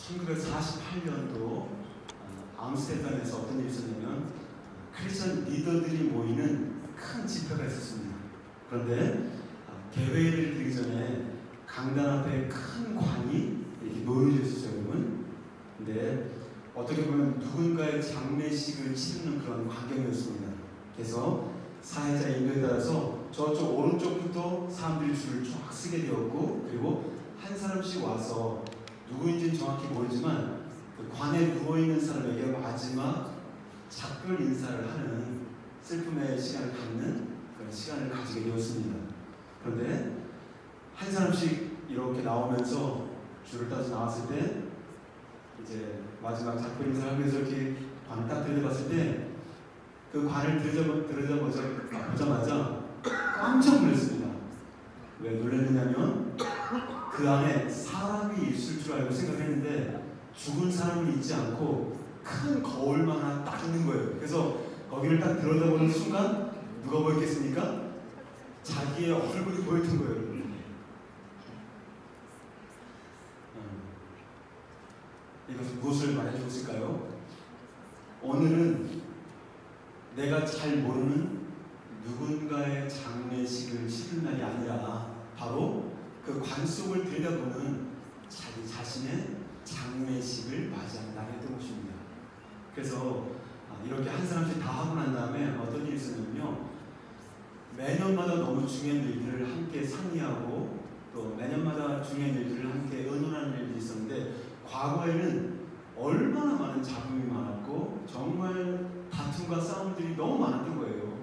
1948년도 암스테르담에서 어떤 일이 있었냐면 크리스천 리더들이 모이는 큰 집회가 있었습니다. 그런데 개회를 드리기 전에 강단 앞에 큰 관이 이렇게 놓여져 있었어요, 여러분. 근데 어떻게 보면 누군가의 장례식을 치르는 그런 광경이었습니다. 그래서 사회자 인도에 따라서 저쪽 오른쪽부터 사람들이 줄을 쫙 쓰게 되었고, 그리고 한 사람씩 와서 누구인지는 정확히 모르지만 그 관에 누워있는 사람에게 마지막 작별 인사를 하는 슬픔의 시간을 갖는 그런 시간을 가지게 되었습니다. 그런데 한 사람씩 이렇게 나오면서 줄을 따서 나왔을 때 이제 마지막 작별 인사를 하면서 이렇게 관을 딱 들여다봤을 때 그 관을 보자마자 깜짝 놀랐습니다. 왜 놀랐느냐면 그 안에 사람이 있을 줄 알고 생각했는데 죽은 사람은 있지 않고 큰 거울만 하나 딱 있는 거예요. 그래서 거기를 딱 들여다보는 순간 누가 보였겠습니까? 자기의 얼굴이 보였던 거예요. 이것은 무엇을 말해주고 있을까요? 오늘은 내가 잘 모르는 누군가의 장례식을 치른 날이 아니라 바로 그 관 속을 들여다보는 자기 자신의 장례식을 맞이하는 날이었던 것입니다. 그래서 이렇게 한 사람씩 다 하고 난 다음에 어떤 일이 있었냐면요, 매년마다 너무 중요한 일들을 함께 상의하고 또 매년마다 중요한 일들을 함께 의논하는 일들이 있었는데, 과거에는 얼마나 많은 잡음이 많았고 정말 다툼과 싸움들이 너무 많았던 거예요.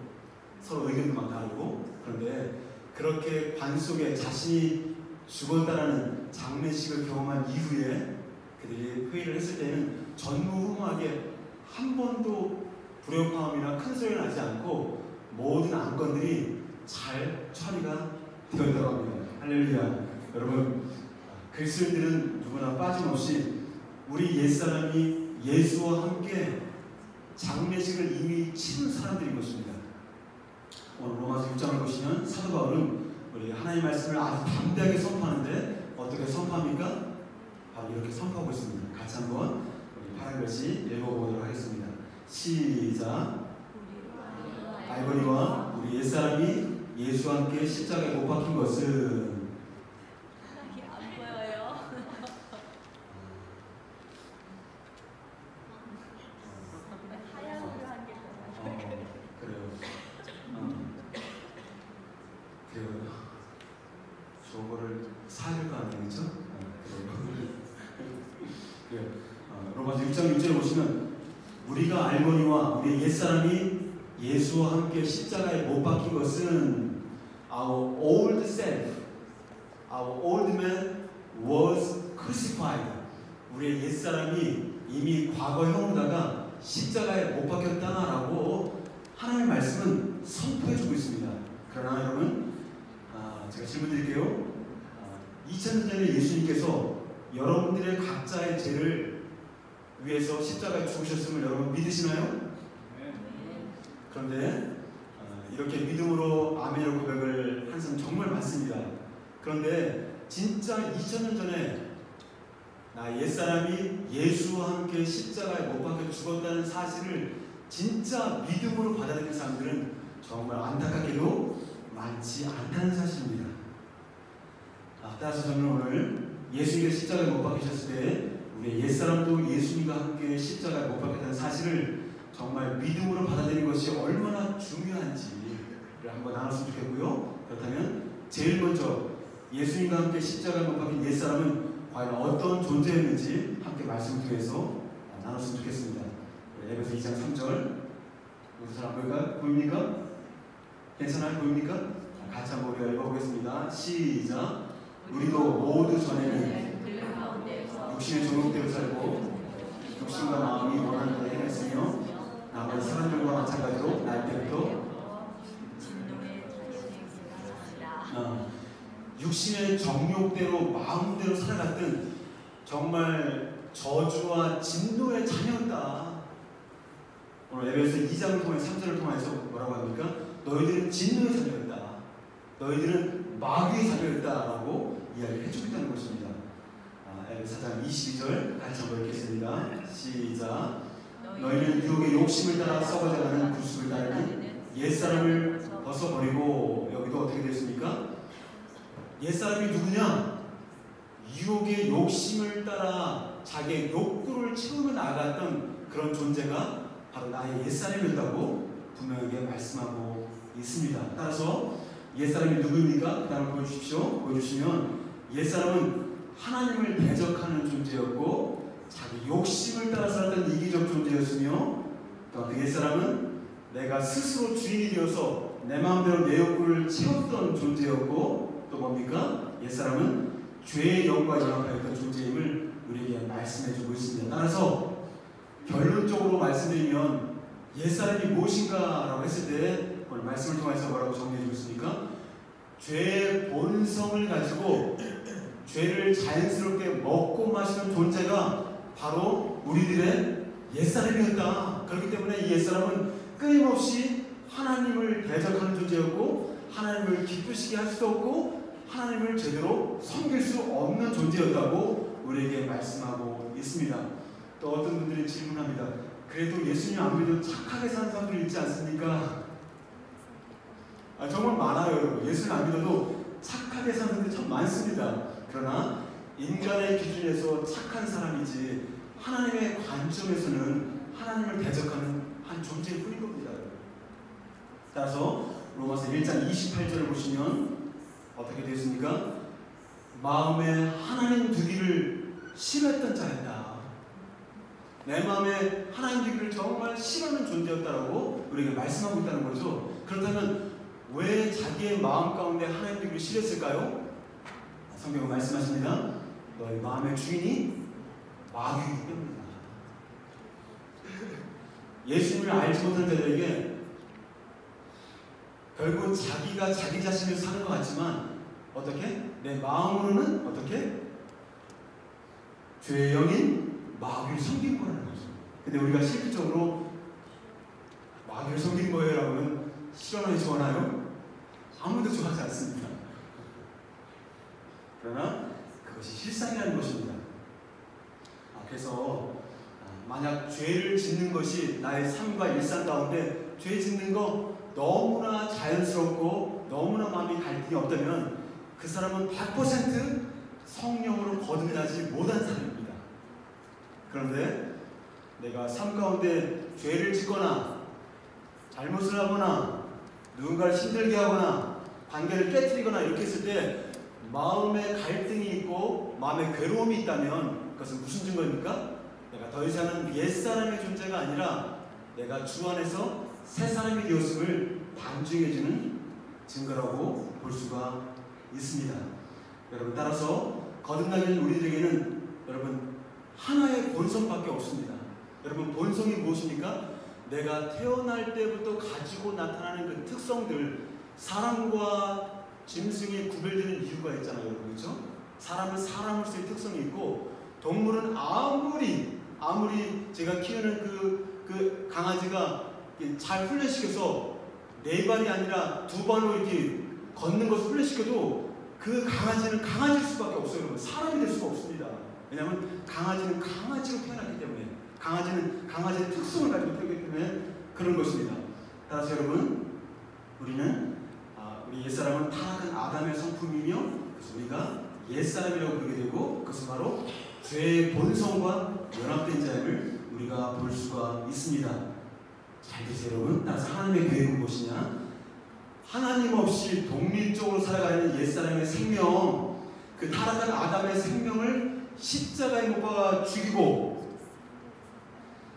서로 의견도 막 다르고. 그런데 그렇게 관 속에 자신이 죽었다라는 장례식을 경험한 이후에 그들이 회의를 했을 때는 전무후무하게 한 번도 불협화음이나 큰 소리가 나지 않고 모든 안건들이 잘 처리가 되었다고 합니다. 할렐루야. 여러분, 그리스도인들은 누구나 빠짐없이 우리 옛사람이 예수와 함께 장례식을 이미 치른 사람들인 것입니다. 오늘 로마서 6장을 보시면 사도 바울은 우리 하나님의 말씀을 아주 담대하게 선포하는데 어떻게 선포합니까? 바로 이렇게 선포하고 있습니다. 같이 한번 우리 8절씩 읽어보도록 하겠습니다. 시작. 알거니와 우리 옛사람이 예수와 함께 십자가에 못 박힌 것은 로마서 6장 6절에 보시면 우리가 알거니와 우리 옛사람이 예수와 함께 십자가에 못 박힌 것은 our old self, our old man was crucified. 우리의 옛사람이 이미 과거형으로다가 십자가에 못 박혔다라고 하나님의 말씀은 선포해주고 있습니다. 그러나 여러분, 제가 질문 드릴게요. 2000년 전에 예수님께서 여러분들의 각자의 죄를 위해서 십자가에 죽으셨음을 여러분 믿으시나요? 그런데 이렇게 믿음으로 아멘의 고백을 한 사람 정말 많습니다. 그런데 진짜 2000년 전에 나 옛사람이 예수와 함께 십자가에 못 박혀 죽었다는 사실을 진짜 믿음으로 받아들인 사람들은 정말 안타깝게도 많지 않다는 사실입니다. 따라서 저는 오늘 예수님께서 십자가에 못 박히셨을 때 우리 옛사람도 예수님과 함께 십자가에 못 박혔다는 사실을 정말 믿음으로 받아들이는 것이 얼마나 중요한지를 한번 나눴으면 좋겠고요. 그렇다면 제일 먼저 예수님과 함께 십자가에 못 박힌 옛사람은 과연 어떤 존재였는지 함께 말씀을 통해서 나눴으면 좋겠습니다. 에베소 2장 3절 여기서 잘 안 보일까요? 보입니까? 괜찮아요? 보입니까? 같이 한번 우리가 읽어보겠습니다. 시작. 우리도 모두 전에는 육신의 종육대로 살고 육신과 마음이 원하는 대로 행했으며 나머지 사람들과 마찬가지로 날 때부터 육신의 정욕대로 마음대로 살아갔던 정말 저주와 진노의 자녀였다. 오늘 에베소 2장을 통해 3절을 통해서 뭐라고 합니까? 너희들은 진노의 자녀였다. 너희들은 마귀의 자녀였다라고 이야기를 해주고 있다는 것입니다. 에베소 4장 22절 같이 한번 읽겠습니다. 시작. 너희는 유혹의 욕심을 따라 썩어져가는 구습을 따르는 옛사람을 벗어버리고. 여기도 어떻게 됐습니까? 옛사람이 누구냐? 유혹의 욕심을 따라 자기의 욕구를 채우며 나아갔던 그런 존재가 바로 나의 옛사람이었다고 분명하게 말씀하고 있습니다. 따라서 옛사람이 누구입니까? 그 다음을 보여주십시오. 보여주시면 옛사람은 하나님을 대적하는 존재였고 자기 욕심을 따라 살았던 이기적 존재였으며 또 그 옛사람은 내가 스스로 주인이 되어서 내 마음대로 내 욕구를 채웠던 존재였고 또 뭡니까? 옛사람은 죄의 영과 연합하였던 존재임을 우리에게 말씀해주고 있습니다. 따라서 결론적으로 말씀드리면 옛사람이 무엇인가 라고 했을 때 오늘 말씀을 통해서 뭐라고 정리해주고 있습니까? 죄의 본성을 가지고 죄를 자연스럽게 먹고 마시는 존재가 바로 우리들의 옛사람이었다. 그렇기 때문에 이 옛사람은 끊임없이 하나님을 대적하는 존재였고 하나님을 기쁘시게 할 수도 없고 하나님을 제대로 섬길 수 없는 존재였다고 우리에게 말씀하고 있습니다. 또 어떤 분들이 질문합니다. 그래도 예수님 안 믿어도 착하게 사는 사람들이 있지 않습니까? 정말 많아요. 예수님 안 믿어도 착하게 사는 사람들이 참 많습니다. 그러나 인간의 기준에서 착한 사람이지 하나님의 관점에서는 하나님을 대적하는 한 존재일 뿐인 겁니다. 따라서 로마서 1장 28절을 보시면 어떻게 되었습니까? 마음에 하나님 두기를 싫어했던 자였다. 내 마음에 하나님 두기를 정말 싫어하는 존재였다라고 우리에게 말씀하고 있다는 거죠. 그렇다면 왜 자기의 마음 가운데 하나님 두기를 싫어했을까요? 성경은 말씀하십니다. 너희 마음의 주인이 마귀이기 때문이다. 예수님을 알지 못한 자들에게 결국은 자기가 자기 자신을 사는 것 같지만 어떻게? 내 마음으로는 어떻게? 죄의 영인 마귀를 섬기는 거라는 거죠. 근데 우리가 실질적으로 마귀를 섬기는 거예요 라고 하면 싫어하나요? 좋아하나요? 아무도 좋아하지 않습니다. 그러나 그것이 실상이라는 것입니다. 그래서 만약 죄를 짓는 것이 나의 삶과 일상 가운데 죄 짓는 거 너무나 자연스럽고 너무나 마음이 갈등이 없다면 그 사람은 100% 성령으로 거듭나지 못한 사람입니다. 그런데 내가 삶 가운데 죄를 짓거나 잘못을 하거나 누군가를 힘들게 하거나 관계를 깨뜨리거나 이렇게 했을 때 마음에 갈등이 있고 마음에 괴로움이 있다면 그것은 무슨 증거입니까? 내가 더 이상은 옛사람의 존재가 아니라 내가 주 안에서 새 사람이 되었음을 반증해주는 증거라고 볼 수가 있습니다. 여러분, 따라서 거듭나는 우리들에게는 여러분 하나의 본성밖에 없습니다. 여러분, 본성이 무엇입니까? 내가 태어날 때부터 가지고 나타나는 그 특성들, 사람과 짐승이 구별되는 이유가 있잖아요, 여러분. 그렇죠? 사람은 사람으로서의 특성이 있고 동물은 아무리 제가 키우는 그 강아지가 잘 훈련시켜서 네 발이 아니라 두 발로 이렇게 걷는 것을 훈련시켜도 그 강아지는 강아지일 수밖에 없어요. 여러분. 사람이 될 수가 없습니다. 왜냐하면 강아지는 강아지로 태어났기 때문에, 강아지는 강아지의 특성을 가지고 태어났기 때문에 그런 것입니다. 따라서 여러분, 우리는 우리 옛사람은 타락한 아담의 성품이며 그래서 우리가 옛사람이라고 부르게 되고 그것은 바로 죄의 본성과 연합된 자임을 우리가 볼 수가 있습니다. 잘 보세요, 여러분. 따라서 하나님의 계획은 무엇이냐? 하나님 없이 독립적으로 살아가는 옛사람의 생명, 그 타락한 아담의 생명을 십자가에 못 박아 죽이고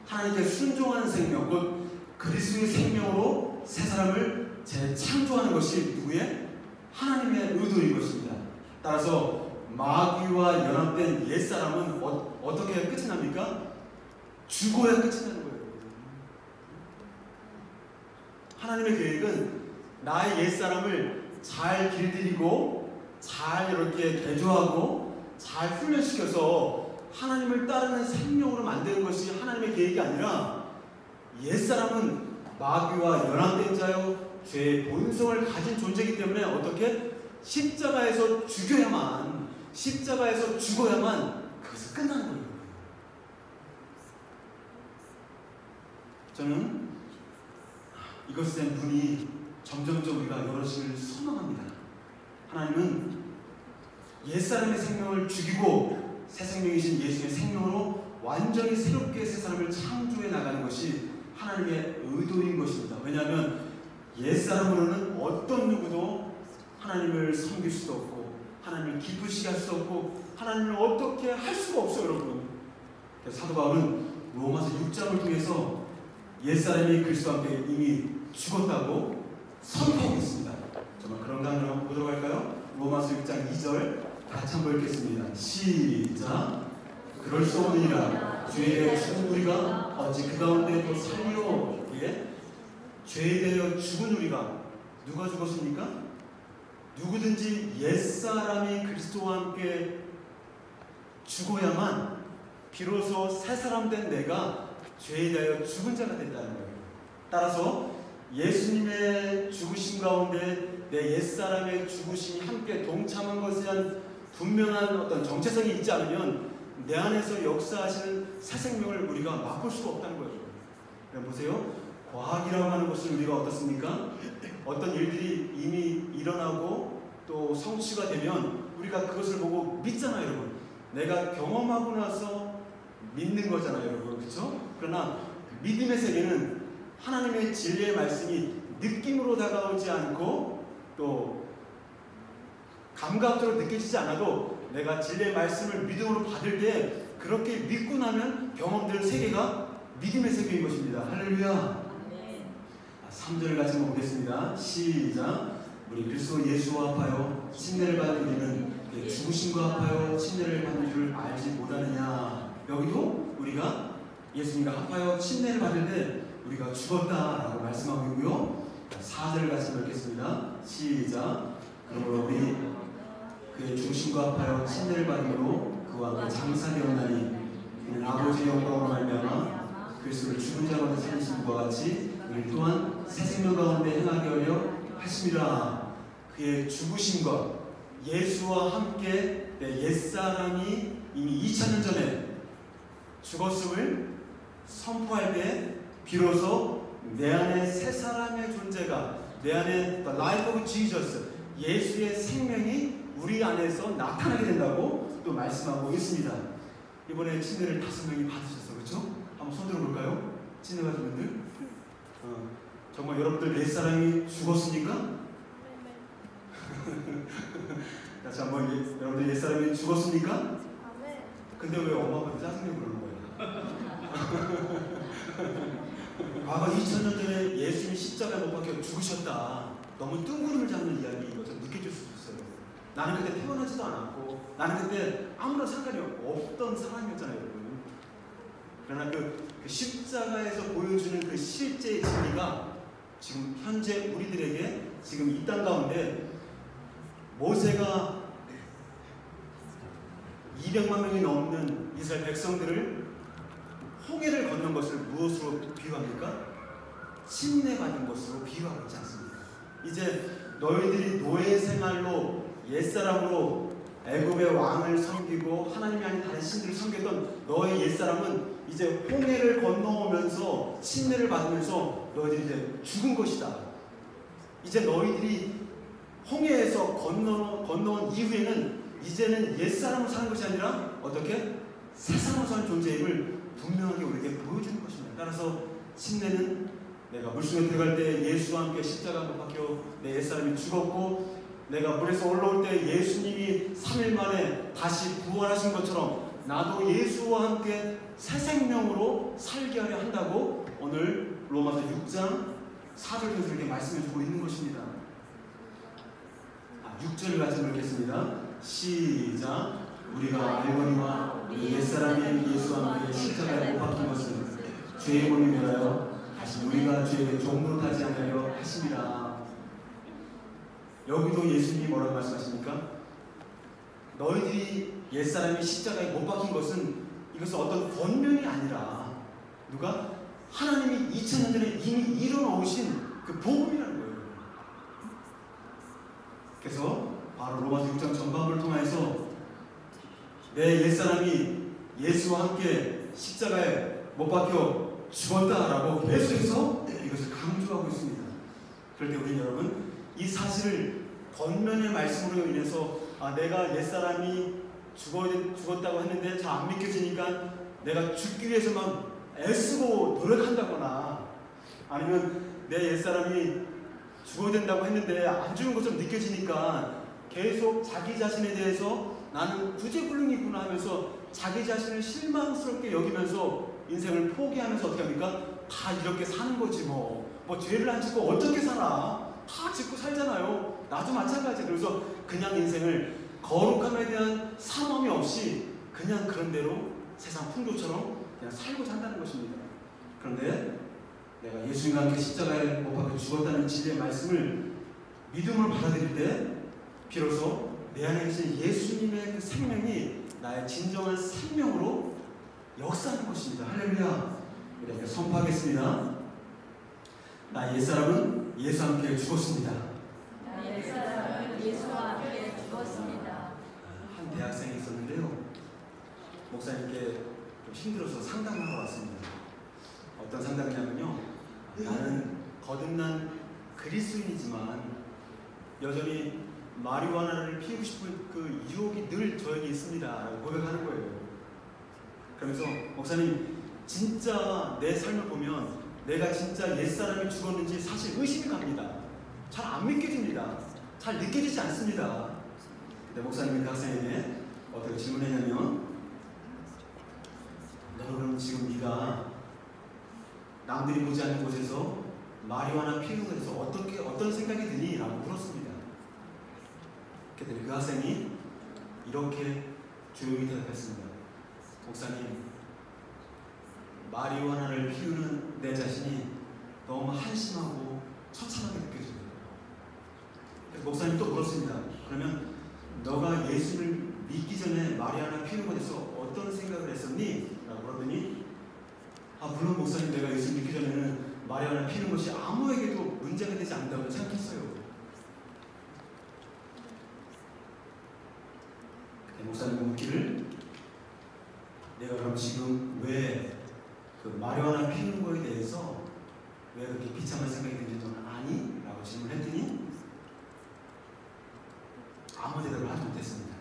하나님께 순종하는 생명, 곧 그리스도의 생명으로 새 사람을 재창조하는 것이 누구의? 하나님의 의도인 것입니다. 따라서 마귀와 연합된 옛사람은 어떻게 해야 끝이 납니까? 죽어야 끝이 나는 거예요. 하나님의 계획은 나의 옛사람을 잘 길들이고 잘 이렇게 개조하고 잘 훈련시켜서 하나님을 따르는 생명으로 만드는 것이 하나님의 계획이 아니라 옛사람은 마귀와 연합된 자요 죄의 본성을 가진 존재이기 때문에 어떻게? 십자가에서 죽어야만 그 그것은 끝나는 거예요. 저는 이것에 대한 눈이 점점점 우리가 열어지기를 소망합니다. 하나님은 옛사람의 생명을 죽이고 새 생명이신 예수의 생명으로 완전히 새롭게 새 사람을 창조해 나가는 것이 하나님의 의도인 것입니다. 왜냐하면 옛사람으로는 어떤 누구도 하나님을 섬길 수도 없고 하나님을 기쁘시게 할 수도 없고 하나님을 어떻게 할 수가 없어요, 여러분. 그래서 사도 바울은 로마서 6장을 통해서 옛사람이 그리스도와 함께 이미 죽었다고 선포하고 있습니다. 정말 그런 강을 한번 보도록 할까요? 로마서 6장 2절 같이 한번 읽겠습니다. 시작. 그럴 수 없느니라 죄에 대하여 죽은 우리가 어찌 그 가운데 또 살리오. 예? 죄에 대하여 죽은 우리가 누가 죽었습니까? 누구든지 옛사람이 그리스도와 함께 죽어야만 비로소 새 사람 된 내가 죄에 대하여 죽은 자가 된다는 거예요. 따라서 예수님의 죽으심 가운데 내 옛사람의 죽으심이 함께 동참한 것에 대한 분명한 어떤 정체성이 있지 않으면 내 안에서 역사하시는 새 생명을 우리가 맛볼 수가 없다는 거예요. 보세요. 과학이라고 하는 것은 우리가 어떻습니까? 어떤 일들이 이미 일어나고 또 성취가 되면 우리가 그것을 보고 믿잖아요, 여러분. 내가 경험하고 나서 믿는 거잖아요, 여러분. 그렇죠? 그러나 믿음의 세계는 하나님의 진리의 말씀이 느낌으로 다가오지 않고 또 감각적으로 느껴지지 않아도 내가 진리의 말씀을 믿음으로 받을 때 그렇게 믿고 나면 경험되는 세계가 믿음의 세계인 것입니다. 할렐루야. 3절을 같이 한번 보겠습니다. 시작. 우리 그리스도 예수와 합하여 침례를 받은 우리는 죽으심과 합하여 침례를 받는 줄 알지 못하느냐. 여기도 우리가 예수님과 합하여 침례를 받을 때 우리가 죽었다라고 말씀하고 있고요. 4절을 같이 읽겠습니다. 시작. 그러므로 우리 그의 죽으심과 합하여 침례를 받음으로 그와 함께 장사되었나니 이는 아버지의 영광으로 말미암아 그리스도를 죽은 자 가운데 살리신 것과 같이 우리 또한 새 생명 가운데 행하게 하려 하심이라. 그의 죽으심과 예수와 함께 내 옛사람이 이미 2000년 전에 죽었음을 선포할 때 비로소 내 안에 새 사람의 존재가, 내 안에 The Life of Jesus, 예수의 생명이 우리 안에서 나타나게 된다고 또 말씀하고 있습니다. 이번에 침례를 5명이 받으셨어요. 그렇죠? 한번 손 들어볼까요? 침례 받은 분들. 정말 여러분들 옛사람이 죽었습니까? 다시 한번 여러분들 옛사람이 죽었습니까? 근데 왜 엄마 아빠한테 짜증내고 그러는 거예요? 과거 2000년 전에 예수님이 십자가에 못 박혀 죽으셨다. 너무 뜬구름을 잡는 이야기가 좀 느껴질 수도 있어요. 나는 그때 태어나지도 않았고 나는 그때 아무런 상관이 없던 사람이었잖아요, 여러분. 그러나 그 십자가에서 보여주는 그 실제의 진리가 지금 현재 우리들에게 지금 이 땅 가운데 모세가 200만 명이 넘는 이스라엘 백성들을 홍해를 건넌 것을 무엇으로 비유합니까? 침례받은 것으로 비유하고 있지 않습니까? 이제 너희들이 노예 생활로 옛사람으로 애굽의 왕을 섬기고 하나님이 아닌 다른 신들을 섬겼던 너의 옛사람은 이제 홍해를 건너오면서 침례를 받으면서 너희들이 이제 죽은 것이다. 이제 너희들이 홍해에서 건너온 이후에는 이제는 옛사람으로 사는 것이 아니라 어떻게? 새사람으로 사는 존재임을 분명하게 우리에게 보여주는 것입니다. 따라서 침례는 내가 물속에 들어갈 때 예수와 함께 십자가 못 박혀 내 옛사람이 죽었고 내가 물에서 올라올 때 예수님이 3일 만에 다시 부활하신 것처럼 나도 예수와 함께 새 생명으로 살게 하려 한다고 오늘 로마서 6장 4절에서 이렇게 말씀해주고 있는 것입니다. 6절을 같이 읽겠습니다. 시작. 우리가 알거니와 우리 옛사람이 예수와 함께 십자가에 못 박힌 것은 죄의 몸이 되하여 다시 우리가 죄의 종으로 타지 않으려 하심이라. 여기도 예수님이 뭐라고 말씀하십니까? 너희들이 옛사람이 십자가에 못 박힌 것은 이것은 어떤 권면이 아니라 누가? 하나님이 2000년 전에 이미 이뤄놓으신 그 복음이라는 거예요. 그래서 바로 로마서 6장 전반부를 통해서 내 옛사람이 예수와 함께 십자가에 못 박혀 죽었다라고 계속해서 이것을 강조하고 있습니다. 그럴 때 우리 여러분 이 사실을 권면의 말씀으로 인해서 내가 옛사람이 죽었다고 했는데 잘 안 믿겨지니까 내가 죽기 위해서만 애쓰고 노력한다거나 아니면 내 옛사람이 죽어야 된다고 했는데 안 죽은 것처럼 느껴지니까 계속 자기 자신에 대해서 나는 구제불능이구나 하면서 자기 자신을 실망스럽게 여기면서 인생을 포기하면서 어떻게 합니까? 다 이렇게 사는 거지 뭐 죄를 안 짓고 어떻게 살아? 다 짓고 살잖아요. 나도 마찬가지. 그래서 그냥 인생을 거룩함에 대한 사모함이 없이 그냥 그런 대로 세상 풍조처럼 그냥 살고자 한다는 것입니다. 그런데 내가 예수님과 함께 십자가에 못 박혀 죽었다는 진리의 말씀을 믿음으로 받아들일 때 비로소 내 안에 계신 예수님의 그 생명이 나의 진정한 생명으로 역사하는 것입니다. 할렐루야. 우리 함께 선포하겠습니다. 나 옛사람은 예수와 함께 죽었습니다. 나 옛사람은 예수와 함께 죽었습니다. 한 대학생이 있었는데요. 목사님께 좀 힘들어서 상담을 하러 왔습니다. 어떤 상담이냐면요. 나는 거듭난 그리스도인이지만 여전히 마리화나를 피우고 싶은 그 유혹이 늘 저에게 있습니다. 라고 고백하는 거예요. 그러면서 목사님 진짜 내 삶을 보면 내가 진짜 옛사람이 죽었는지 사실 의심이 갑니다. 잘 안 믿겨집니다. 잘 느껴지지 않습니다. 근데 목사님이 그 학생에게 어떻게 질문했냐면 너는 지금 네가 남들이 보지 않는 곳에서 마리화나 피우는 곳에서 어떤 생각이 드니? 라고 물었습니다. 그랬더니 그 학생이 이렇게 조용히 대답했습니다. 목사님, 마리화나를 피우는 내 자신이 너무 한심하고 처참하게 느껴져요. 그래서 목사님 또 물었습니다. 그러면 너가 예수를 믿기 전에 마리화나 피우는 곳에서 어떤 생각을 했었니? 라고 물었더니 물론 목사님 내가 예수 믿기 전에는 마리화나 피우는 것이 아무에게도 문제가 되지 않는다고 생각했어요. 그때 목사님이 묻기를 내가 그럼 지금 왜 그 마리화나 피우는 거에 대해서 왜 그렇게 비참한 생각이 드는지 너는 아니? 라고 질문했더니 아무 대답을 하지 못했습니다.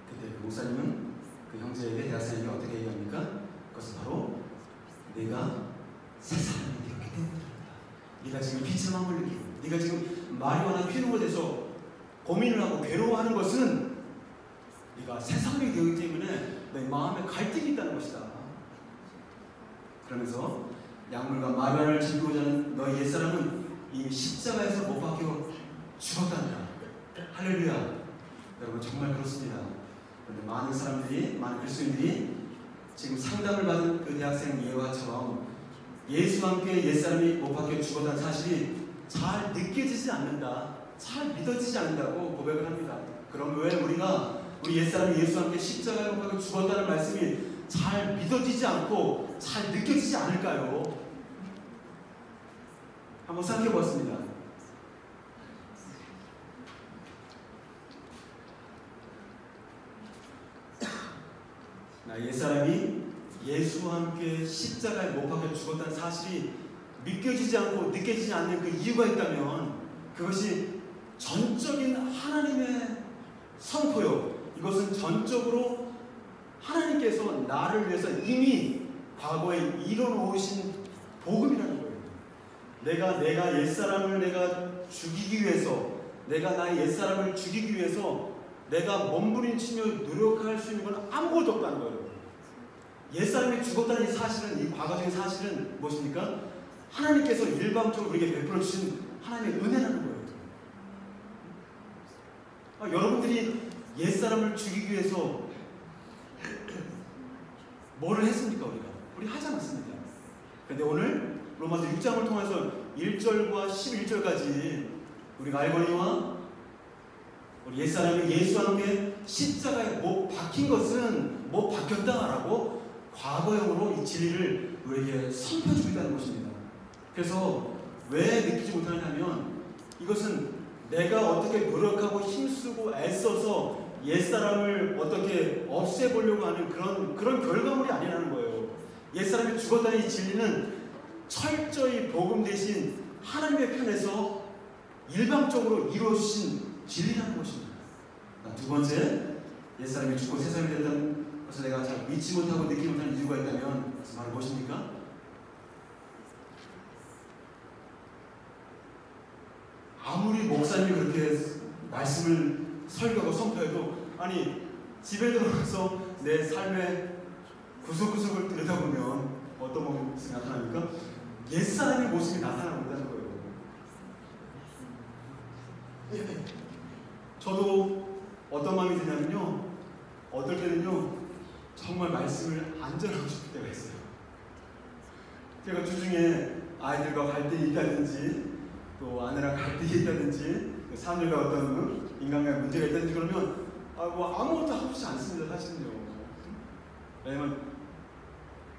그때 그 목사님은 그 형제에게 대학생에게 어떻게 얘기합니까? 그것은 바로 내가 새 사람이 되었기 때문이다. 네가 지금 비참함을 느끼고 네가 지금 마리화나 피우는 것에 대해서 고민을 하고 괴로워하는 것은 네가 새 사람이 되었기 때문에 내 마음에 갈등이 있다는 것이다. 그러면서 약물과 마리화나를 즐기고자 하는 너희 옛사람은 이미 십자가에서 못 박혀 죽었단다. 할렐루야. 여러분 정말 그렇습니다. 그런데 많은 사람들이, 많은 그리스도인들이 지금 상담을 받은 그 대학생 예화처럼 예수와 함께 옛사람이 못 박혀 죽었다는 사실이 잘 느껴지지 않는다, 잘 믿어지지 않는다고 고백을 합니다. 그럼 왜 우리 옛사람이 예수와 함께 십자가에 못 박혀 죽었다는 말씀이 잘 믿어지지 않고 잘 느껴지지 않을까요? 한번 생각해 보았습니다. 나 옛사람이 예수와 함께 십자가에 못 박혀 죽었다는 사실이 믿겨지지 않고 느껴지지 않는 그 이유가 있다면 그것이 전적인 하나님의 선포요. 이것은 전적으로 하나님께서 나를 위해서 이미 과거에 이뤄놓으신 복음이라는 거예요. 내가 옛사람을 내가 죽이기 위해서, 내가 나의 옛사람을 죽이기 위해서 내가 몸부림치며 노력할 수 있는 건 아무것도 없다는 거예요. 옛사람이 죽었다는 이 사실은, 이 과거적인 사실은 무엇입니까? 하나님께서 일방적으로 우리에게 베풀어 주신 하나님의 은혜라는 거예요. 여러분들이 옛사람을 죽이기 위해서 뭐를 했습니까? 우리 하지 않았습니다. 그런데 오늘 로마서 6장을 통해서 1절과 11절까지 우리가 알거니와 우리 옛사람이 예수와 함께 십자가에 못 박힌 것은 못 박혔다라고 과거형으로 이 진리를 우리에게 선포해주고 있다는 것입니다. 그래서 왜 느끼지 못하냐면 이것은 내가 어떻게 노력하고 힘쓰고 애써서 옛사람을 어떻게 없애보려고 하는 그런 결과물이 아니라는 거예요. 옛사람이 죽었다는 이 진리는 철저히 복음 대신 하나님의 편에서 일방적으로 이루어주신 진리라는 것입니다. 두 번째, 옛사람이 죽고 새사람이 된다는 것을 내가 잘 믿지 못하고 느끼지 못하는 이유가 있다면 그것은 바로 무엇입니까? 아무리 목사님이 그렇게 말씀을 설교하고 선포해도 아니 집에 들어가서 내 삶의 구석구석을 들여다보면 어떤 모습이 나타납니까? 옛사람의 모습이 나타나고 있다는 거예요. 저도 어떤 마음이 드냐면요, 어떨 때는요 정말 말씀을 안 전하고 싶을 때가 있어요. 제가 주중에 아이들과 갈등이 있다든지 또 아내랑 갈등이 있다든지 사람들과 어떤 인간관계 문제가 있다든지 그러면 뭐 아무것도 하고 싶지 않습니다. 사실은요. 왜냐면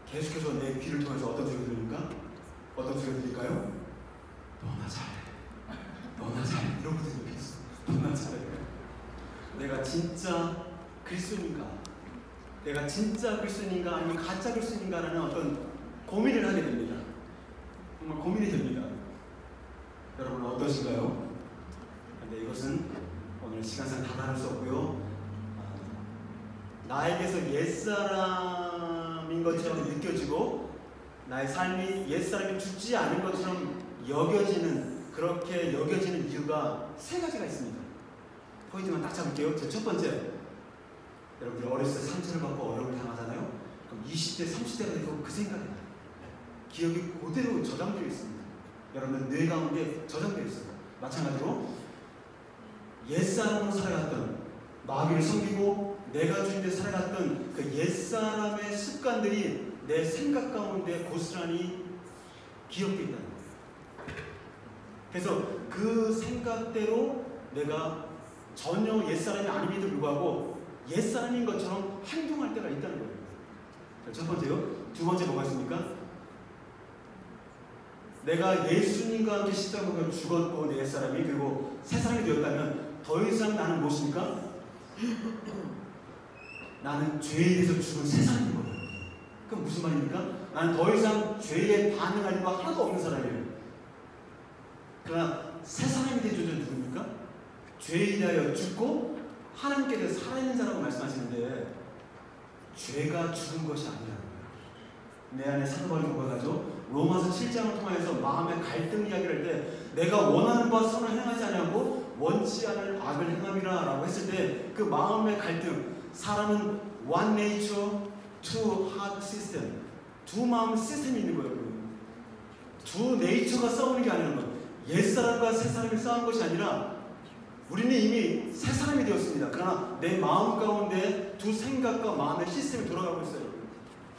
계속해서 내 귀를 통해서 어떤 소리가 들립니까? 어떤 소리가 들릴까요? 너나 잘해, 너나 잘해 이런 거 들리겠어. 너나 잘해. 내가 진짜 그리스도인가? 내가 진짜 그리스도인가 아니면 가짜 그리스도인가라는 어떤 고민을 하게 됩니다. 정말 고민이 됩니다. 여러분 어떠신가요? 근데 이것은 오늘 시간상 다 다룰 수 없고요. 나에게서 옛사람인 것처럼 느껴지고 나의 삶이 옛사람이 죽지 않은 것처럼 그렇게 여겨지는 이유가 세 가지가 있습니다. 포인트만 딱 잡을게요. 제 첫 번째, 여러분들 어렸을 때 상처를 받고 어려움을 당하잖아요. 그럼 20대, 30대가 되고 그 생각이 나요. 기억이 그대로 저장되어 있습니다. 여러분들 뇌 가운데 저장되어 있어요. 마찬가지로 옛사람으로 살아갔던, 마귀를 섬기고 내가 주인데 살아갔던 그 옛사람의 습관들이 내 생각 가운데 고스란히 기억되어 있다는 거예요. 그래서 그 생각대로 내가 전혀 옛사람이 아님에도 불구하고 옛사람인 것처럼 행동할 때가 있다는 거예요. 첫 번째요. 두 번째 뭐가 있습니까? 내가 예수님과 함께 십자가에 죽었고 내 옛사람이 그리고 새 사람이 되었다면 더 이상 나는 무엇입니까? 나는 죄에 대해서 죽은 새 사람인 거예요. 그럼 무슨 말입니까? 나는 더 이상 죄에 반응할 이유가 하나도 없는 사람이에요. 그러나 새 사람이 된 존재는 누굽니까? 죄에 대하여 죽고 하나님께 대해 살아있는 자라고 말씀하시는데 죄가 죽은 것이 아니라는 거예요. 내 안에 사도 바울이 고백하죠. 로마서 7장을 통해서 마음의 갈등 이야기를 할 때 내가 원하는 바 선을 행하지 않냐고 원치 않을 악을 행함이라 라고 했을 때 그 마음의 갈등, 사람은 one nature, two heart system, 두 마음 시스템이 있는 거예요. 두 네이처가 싸우는 게 아니라는 거예요. 옛사람과 새사람이 싸운 것이 아니라 우리는 이미 새사람이 되었습니다. 그러나 내 마음 가운데 두 생각과 마음의 시스템이 돌아가고 있어요.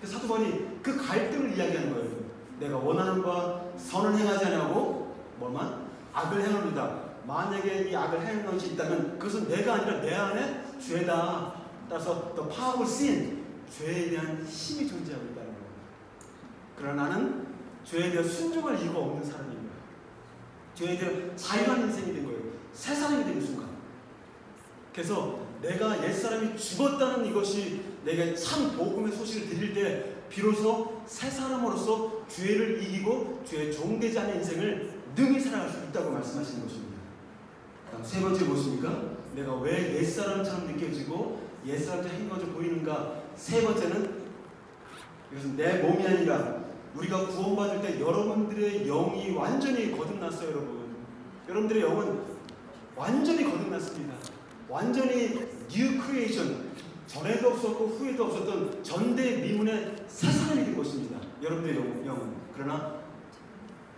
그래서 사도 바울이 그 갈등을 이야기하는 거예요. 내가 원하는 바 선을 행하지 않냐고 뭐만? 악을 행합니다. 만약에 이 악을 행하는 것이 있다면 그것은 내가 아니라 내 안에 죄다. 따라서 the power of sin, 죄에 대한 힘이 존재하고 있다는 거예요. 그러나 나는 죄에 대해 순종할 이유가 없는 사람인 거예요. 죄에 대해 자유한 인생이 된 거예요. 새 사람이 되는 순간. 그래서 내가 옛사람이 죽었다는 이것이 내가 참 복음의 소식을 들릴 때 비로소 새 사람으로서 죄를 이기고 죄에 종되지 않는 인생을 능히 살아갈 수 있다고 말씀하시는 것입니다. 다음 세 번째 무엇입니까? 내가 왜 옛사람처럼 느껴지고 옛사람처럼 행동을 보이는가? 세 번째는 이것은 내 몸이 아니라 우리가 구원받을 때 여러분들의 영이 완전히 거듭났어요. 여러분들의 영은 완전히 거듭났습니다. 완전히 new creation, 전에도 없었고 후에도 없었던 전대미문의 새 사람이 된 것입니다. 여러분들의 영은. 그러나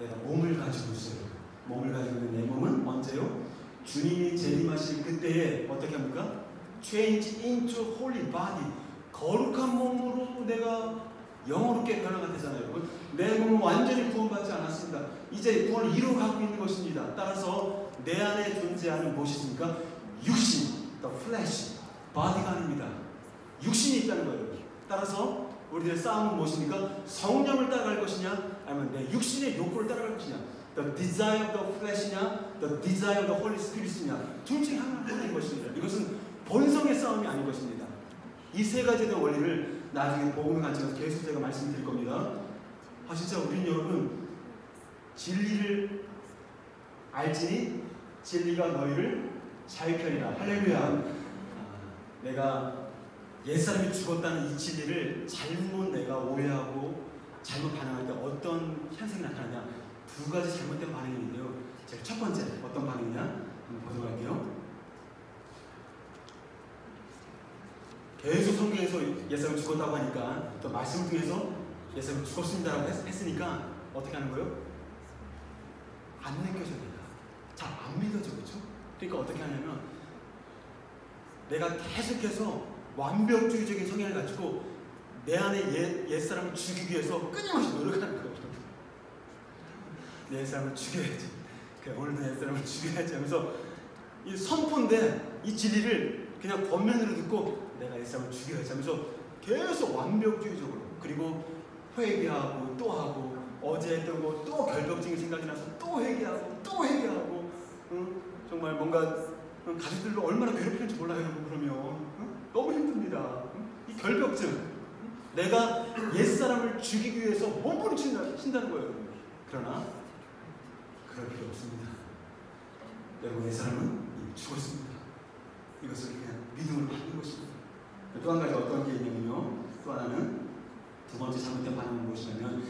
내가 몸을 가지고 있어요. 몸을 가지고 있는 내 몸은 언제요? 주님이 재림하실 그때에 어떻게 합니까? Change into holy body, 거룩한 몸으로 내가 영어롭게 변화가 되잖아요. 여러분. 내 몸은 완전히 구원받지 않았습니다. 이제 구원을 이루어가고 있는 것입니다. 따라서 내 안에 존재하는 무엇이 있습니까? 육신, the flesh, body가 아닙니다. 육신이 있다는 거예요. 따라서 우리들의 싸움은 무엇입니까? 성령을 따라갈 것이냐 아니면 내 육신의 욕구를 따라갈 것이냐, the desire of the flesh냐 the desire of the Holy Spirit이냐, 둘 중에 하나인 것입니다. 이것은 본성의 싸움이 아닌 것입니다. 이 세 가지의 원리를 나중에 복음의 관점에서 계속 제가 말씀드릴 겁니다. 진짜 우린 여러분 진리를 알지니 진리가 너희를 자유케 하리라. 할렐루야. 내가 옛사람이 죽었다는 이 진리를 잘못 내가 오해하고 잘못 반응할 때 어떤 현상이 나타나냐. 두 가지 잘못된 반응인데요. 제가 첫 번째 어떤 반응이냐 한번 보도록 할게요. 계속 성경에서 옛사람이 죽었다고 하니까 또 말씀을 통해서 옛사람이 죽었습니다라고 했으니까 어떻게 하는 거예요? 안 느껴져야 된다. 잘 안 믿어져. 그렇죠? 그러니까 어떻게 하냐면 내가 계속해서 완벽주의적인 성향을 가지고 내 안에 옛사람을 죽이기 위해서 끊임없이 노력하는 거예요. 내 옛사람을 죽여야지. 오늘도 옛사람을 죽여야지 하면서 이 선포인데 이 진리를 그냥 겉면으로 듣고 내가 옛사람을 죽여야지 하면서 계속 완벽주의적으로 그리고 회개하고 또 하고 어제 했던 거 또 결벽증이 생각이 나서 또 회개하고 또 회개하고 정말 뭔가 가족들로 얼마나 괴롭히는지 몰라요. 그러면 너무 힘듭니다. 이 결벽증 내가 옛사람을 죽이기 위해서 몸부림친다는 거예요. 그러나 그럴 필요 없습니다. 여러분 옛사람은 이미 죽었습니다. 이것을 그냥 믿음으로 받는 것입니다. 또 한 가지 어떤 게 있냐면요. 또 하나는 두 번째 잘못된 반응은 무엇이냐면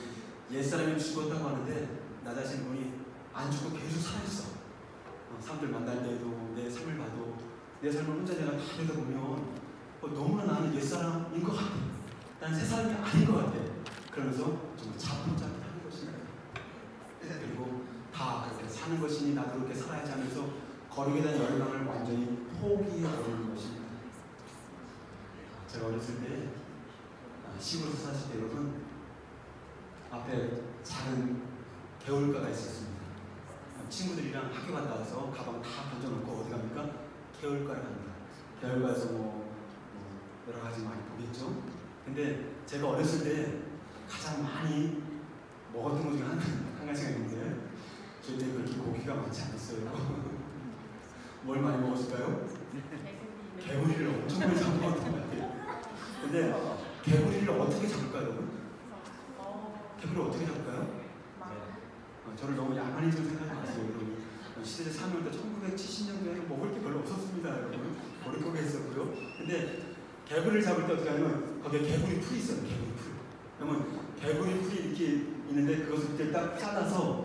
옛사람이 죽었다고 하는데 나 자신 보니 안 죽고 계속 살아있어. 사람들 만날 때에도 내 삶을 봐도 내 삶을 혼자 내가 다 되다 보면 너무나 나는 옛사람인 것 같아. 난 새 사람이 아닌 것 같아. 그러면서 정말 자포자기하는 것입니다. 그리고 다 그렇게 사는 것이니 나도 그렇게 살아야지 하면서 거룩에 대한 열망을 완전히 포기해버리는 것입니다. 제가 어렸을 때 시골에서 사실 때 여러분 앞에 작은 개울가가 있었습니다. 친구들이랑 학교 갔다 와서 가방 다 던져놓고 어디 갑니까? 개울가를 갑니다. 개울가에서 여러 가지 많이 보겠죠. 근데 제가 어렸을 때 가장 많이 먹었던 것 중에 한 가지가 있는데 저희 때 그렇게 고기가 많지 않았어요. 뭘 많이 먹었을까요? 개구리를 엄청 많이 잡아먹었던 것 같아요. 근데 개구리를 어떻게 잡을까요, 여러분? 개구리를 어떻게 잡을까요? 저를 너무 야만인 좀 생각하지 마세요, 여러분. 시대에 3년 때 1970년도에는 먹을 게 별로 없었습니다, 여러분. 머릿속에 있었고요. 근데 개구리를 잡을 때 어떻게 하냐면 거기에 개구리 풀이 있어요, 개구리 풀. 그러면 개구리 풀이 이렇게 있는데 그것을 이렇게 딱 잘라서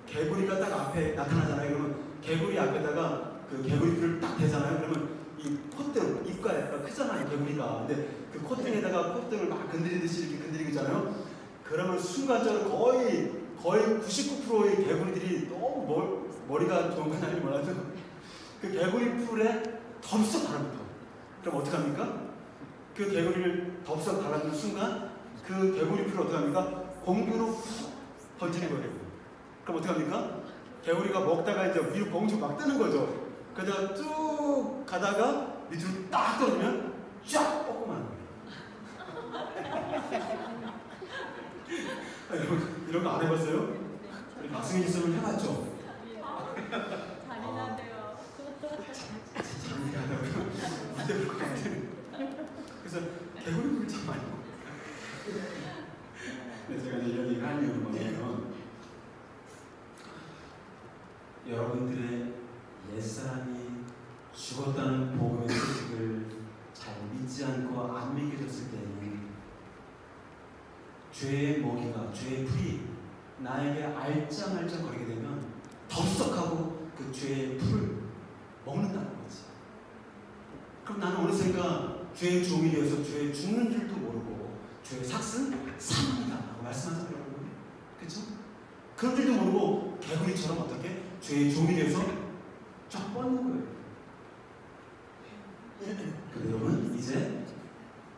개구리가 딱 앞에 나타나잖아요. 그러면 개구리 앞에다가 그 개구리 풀을 딱 대잖아요. 그러면 이 콧등, 입가 약간 크잖아요, 개구리가. 근데 그 콧등에다가 콧등을 막 건드리듯이 이렇게 건드리고 있잖아요. 그러면 순간적으로 거의 99%의 개구리들이 너무 머리가 좋은 건 아닌지 몰라도 그 개구리 풀에 덥석 달라붙어. 그럼 어떡합니까? 그 개구리를 덥석 달라붙는 순간 그 개구리 풀을 어떡합니까? 공중으로 훅 던지는 거예요. 그럼 어떡합니까? 개구리가 먹다가 이제 위로 공중 막 뜨는 거죠. 그러다가 쭉 가다가 밑으로 딱 떨어지면 쫙 뻗고 마는 거예요. 이런 거 안 해봤어요? 우리 박승희 지수는 해봤죠? 잔인한데요. 잔인하다고요? 밑에 볼것 같은. 그래서 개구리 풀을 참 많이 먹어요. 근데 제가 이런 얘기를 하는 이유는 뭐냐면 여러분들의 옛사람이 죽었다는 복음의 소식을 잘 믿지 않고 안 믿겨졌을 때는 죄의 모기가, 죄의 풀이 나에게 알짱알짱 거리게 되면 덥석하고 그 죄의 풀을 먹는다는 거지. 그럼 나는 어느샌가 죄의 종이 되어서 죄에 죽는 줄도 모르고 죄의 삭은 사망이다 라고 말씀하잖아요, 여러분. 그렇죠? 그런 줄도 모르고 개구리처럼 어떻게 죄의 종이 되어서 쫙 뻗는 거예요. 근데 여러분 이제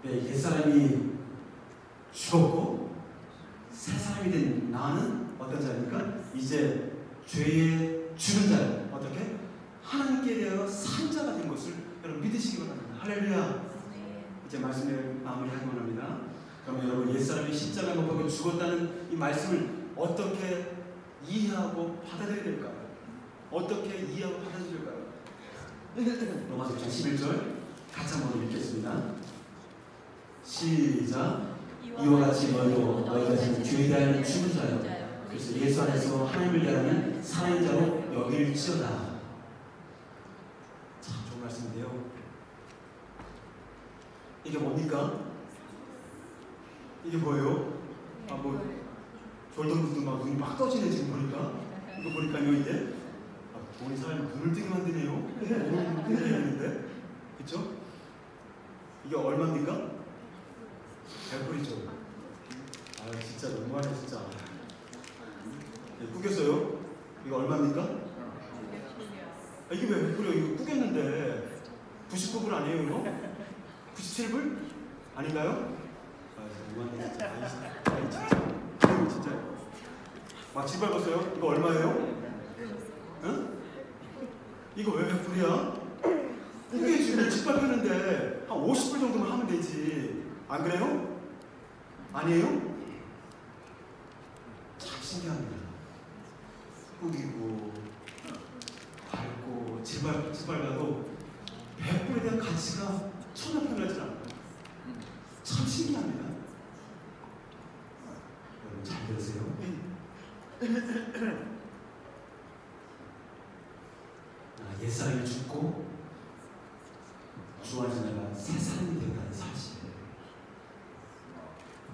옛사람이 죽었고 새 사람이 된 나는 어떤 자입니까? 이제 죄의 죽은 자예요. 어떻게? 하나님께 대하여 산 자가 된 것을 여러분 믿으시기 바랍니다. 할렐루야. 이제 말씀을 마무리하기 원합니다. 그러면 여러분 옛사람이 십자가에 못 박혀 죽었다는 이 말씀을 어떻게 이해하고 받아들여야 될까요? 어떻게 이해하고 받아들일까요? 로마서 11절 같이 한번 읽겠습니다. 시작. 이와 같이 너희도 너희 자신을 주에 대하여 죽은 자요. 그래서 예수 안에서 하나님을 대하는 살아있는 자로 여길지어다. 참 좋은 말씀인데요. 이게 뭡니까? 이게 뭐예요? 졸동부도 막 눈이 막 떠지네 지금 보니까. 이거 보니까요 이게 돈이 사람을 눈을 뜨게 만드네요. 눈을 뜨게 했는데, 그렇죠? 이게 얼마입니까? 100불이죠. 아 진짜 너무하네 진짜. 네, 꾸겼어요? 이거 얼마입니까? 이게 왜 100불이요? 이거 꾸겼는데 99불 아니에요 이거? 97불? 아닌가요? 너무하네 진짜. 아이 진짜. 막 짓밟았어요? 이거 얼마예요? 응? 이거 왜 100불이야? 이게 지금 짓밟혔는데 한 50불 정도만 하면 되지. 안 그래요? 아니에요? 참 신기합니다. 꾸기고 밟고 짓밟아도 100불에 대한 가치가 천하평하지 않아요. 참 신기합니다. 여러분 잘 들으세요. 옛사람이 죽고 주 안에서 내가 새 사람이 되었다는 사실.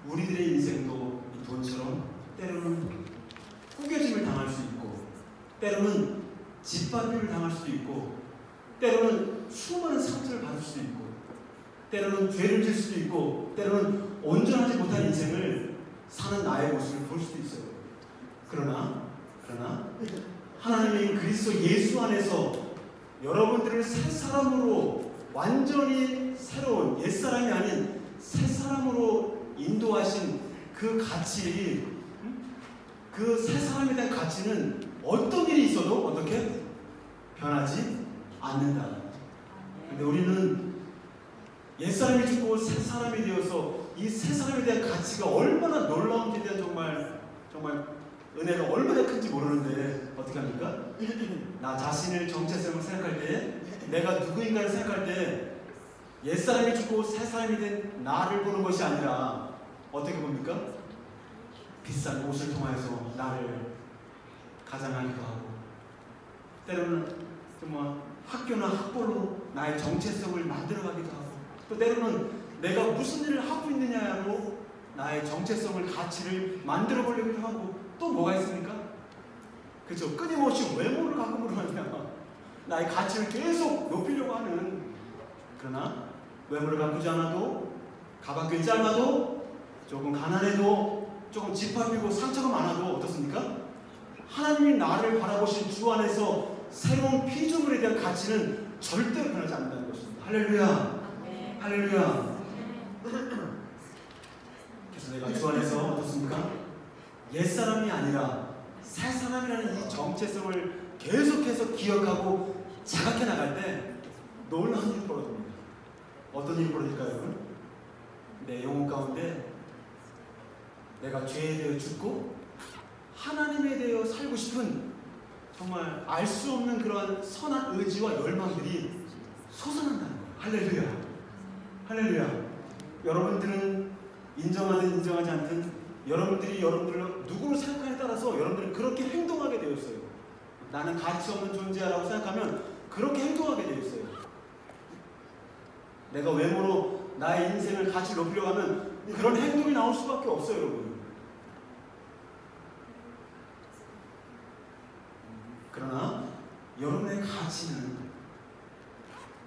우리들의 인생도 이 돈처럼 때로는 꾸겨짐을 당할 수 있고, 때로는 짓밟힘을 당할 수도 있고, 때로는 수많은 상처를 받을 수도 있고, 때로는 죄를 질 수도 있고, 때로는 온전하지 못한 인생을 사는 나의 모습을 볼 수도 있어요. 그러나 하나님의 그리스도 예수 안에서 여러분들을 새 사람으로, 완전히 새로운 옛사람이 아닌 새 사람으로 인도하신 그 가치, 그 새 사람에 대한 가치는 어떤 일이 있어도 어떻게 변하지 않는다. 근데 우리는 옛사람이 죽고 새 사람이 되어서 이 새 사람에 대한 가치가 얼마나 놀라운지에 대한 정말 은혜가 얼마나 큰지 모르는데 어떻게 합니까? 나 자신의 정체성을 생각할 때, 내가 누구인가를 생각할 때 옛사람이 죽고 새 사람이 된 나를 보는 것이 아니라 어떻게 봅니까? 비싼 옷을 통해서 나를 가장하기도 하고, 때로는 정말 학교나 학벌로 나의 정체성을 만들어가기도 하고, 또 때로는 내가 무슨 일을 하고 있느냐로 나의 정체성을, 가치를 만들어 보려고 하고, 또 뭐가 있습니까? 그렇죠. 끊임없이 외모를 가꾸므로 말미암아 나의 가치를 계속 높이려고 하는. 그러나 외모를 가꾸지 않아도, 가방 끈지 않아도, 조금 가난해도, 조금 짓밟히고 상처가 많아도 어떻습니까? 하나님이 나를 바라보신 주 안에서 새로운 피조물에 대한 가치는 절대로 변하지 않는다는 것입니다. 할렐루야. 할렐루야. 그래서 내가 주 안에서 어떻습니까? 옛사람이 아니라 새 사람이라는 이 정체성을 계속해서 기억하고 자각해 나갈 때 놀라운 일이 벌어집니다. 어떤 일이 벌어질까요, 여러분? 내 영혼 가운데 내가 죄에 대해 죽고 하나님에 대해 살고 싶은, 정말 알 수 없는 그러한 선한 의지와 열망들이 솟아난다는 거예요. 할렐루야. 할렐루야. 여러분들은 인정하든 인정하지 않든, 여러분들이 여러분들을 누구를 생각하냐에 따라서 여러분들은 그렇게 행동하게 되었어요. 나는 가치 없는 존재라고 생각하면 그렇게 행동하게 되었어요. 내가 외모로 나의 인생을 가치를 높이려고 하면 그런 행동이 나올 수밖에 없어요, 여러분. 그러나 여러분의 가치는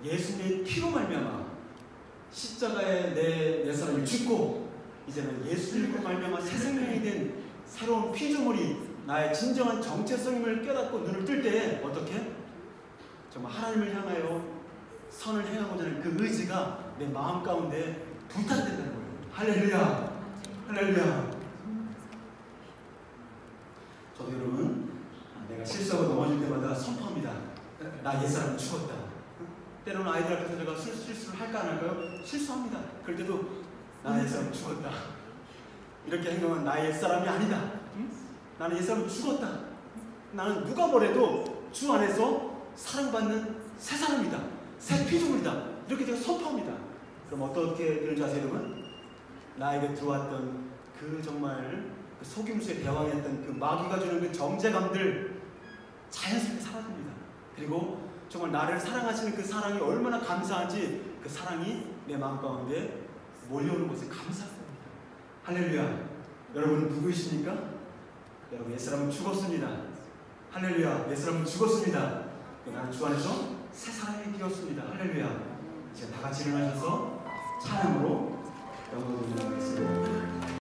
예수님의 피로 말미암아 십자가에 내 사람이 죽고 이제는 예수님으로 말미암아 새 생명이 된 새로운 피조물이 나의 진정한 정체성임을 깨닫고 눈을 뜰 때 어떻게? 정말 하나님을 향하여 선을 행하고자 하는 그 의지가 내 마음 가운데 부탁된다는 거예요. 할렐루야. 할렐루야. 저도 여러분, 내가 실수하고 넘어질 때마다 선포합니다. 나 옛사람 죽었다. 때로는 아이들 앞에서 제가 실수를 할까 안 할까요? 실수합니다. 그럴 때도 나 옛사람 죽었다. 이렇게 행동한 나의 옛사람이 아니다. 나는 옛사람 죽었다. 나는 누가 뭐래도 주 안에서 사랑받는 새 사람이다. 새 피조물이다. 이렇게 제가 선포합니다. 그럼 어떻게 되는지 아세요, 여러분? 나에게 들어왔던 그 정말 그 속임수의 대왕이었던 그 마귀가 주는 그 정죄감들 자연스럽게 사라집니다. 그리고 정말 나를 사랑하시는 그 사랑이 얼마나 감사한지 그 사랑이 내 마음 가운데 몰려오는 것에 감사합니다. 할렐루야. 여러분 누구이십니까? 여러분 옛사람은 죽었습니다. 할렐루야. 옛사람은 죽었습니다. 나는 주 안에서 새 사람이 되었습니다. 할렐루야. 이제 다 같이 일어나셔서 찬양으로 영광을 드리겠습니다.